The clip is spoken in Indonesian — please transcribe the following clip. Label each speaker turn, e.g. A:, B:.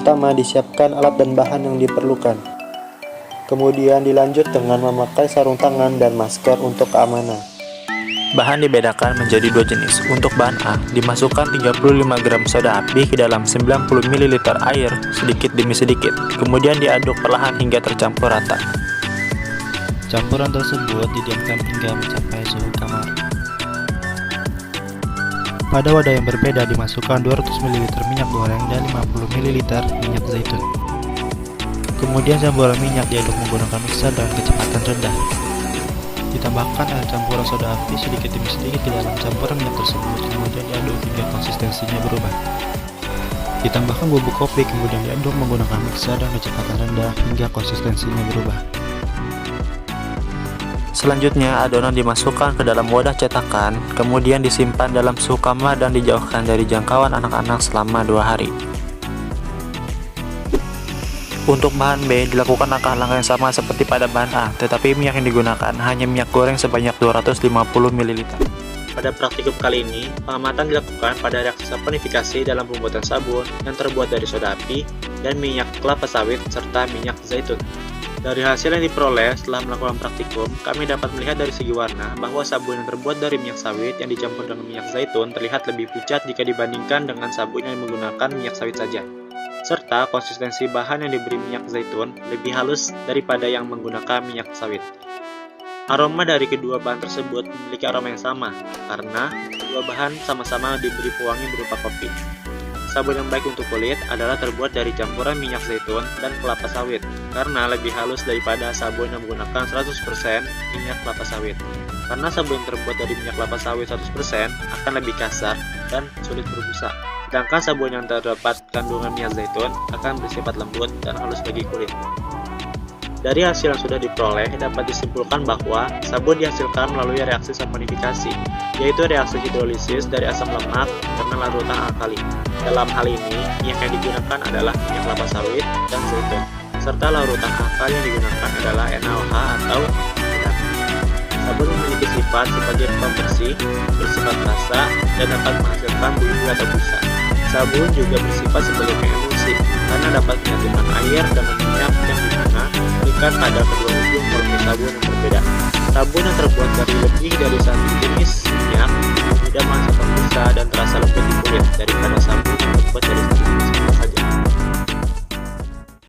A: pertama disiapkan alat dan bahan yang diperlukan. Kemudian dilanjut dengan memakai sarung tangan dan masker untuk keamanan.
B: Bahan dibedakan menjadi dua jenis. Untuk bahan A, dimasukkan 35 gram soda api ke dalam 90 ml air sedikit demi sedikit. Kemudian diaduk perlahan hingga tercampur rata.
C: Campuran tersebut didiamkan hingga mencapai suhu kamar. Pada wadah yang berbeda dimasukkan 200 ml minyak goreng dan 50 ml minyak zaitun. Kemudian campuran minyak diaduk menggunakan mixer dengan kecepatan rendah. Ditambahkan air campuran soda api sedikit demi sedikit ke dalam campuran minyak tersebut, kemudian diaduk hingga konsistensinya berubah. Ditambahkan bubuk kopi, kemudian diaduk menggunakan mixer dengan kecepatan rendah hingga konsistensinya berubah.
B: Selanjutnya, adonan dimasukkan ke dalam wadah cetakan, kemudian disimpan dalam suhu kamar dan dijauhkan dari jangkauan anak-anak selama 2 hari. Untuk bahan B, dilakukan langkah-langkah yang sama seperti pada bahan A, tetapi minyak yang digunakan hanya minyak goreng sebanyak 250 ml. Pada praktikum kali ini, pengamatan dilakukan pada reaksi saponifikasi dalam pembuatan sabun yang terbuat dari soda api dan minyak kelapa sawit serta minyak zaitun. Dari hasil yang diperoleh setelah melakukan praktikum, kami dapat melihat dari segi warna bahwa sabun yang terbuat dari minyak sawit yang dicampur dengan minyak zaitun terlihat lebih pucat jika dibandingkan dengan sabun yang menggunakan minyak sawit saja. Serta konsistensi bahan yang diberi minyak zaitun lebih halus daripada yang menggunakan minyak sawit. Aroma dari kedua bahan tersebut memiliki aroma yang sama, karena kedua bahan sama-sama diberi pewangi berupa kopi. Sabun yang baik untuk kulit adalah terbuat dari campuran minyak zaitun dan kelapa sawit, karena lebih halus daripada sabun yang menggunakan 100% minyak kelapa sawit. Karena sabun yang terbuat dari minyak kelapa sawit 100% akan lebih kasar dan sulit berbusa. Sedangkan sabun yang terdapat kandungan minyak zaitun akan bersifat lembut dan halus bagi kulit. Dari hasil yang sudah diperoleh, dapat disimpulkan bahwa sabun dihasilkan melalui reaksi saponifikasi, yaitu reaksi hidrolisis dari asam lemak karena larutan alkali. Dalam hal ini, minyak yang digunakan adalah minyak kelapa sawit dan zaitun, serta larutan alkali yang digunakan adalah NaOH atau air. Sabun memiliki sifat sebagai pembersih, bersifat basah, dan dapat menghasilkan buih-buih atau busa. Sabun juga bersifat sebagai emulsi, karena dapat menyatukan air dengan minyak yang dimana terikat pada kedua ujung molekul sabun yang berbeda. Sabun yang terbuat dari lebih dari satu jenis minyak mudah menghasilkan busa dan terasa lembut di kulit daripada sabun yang terbuat dari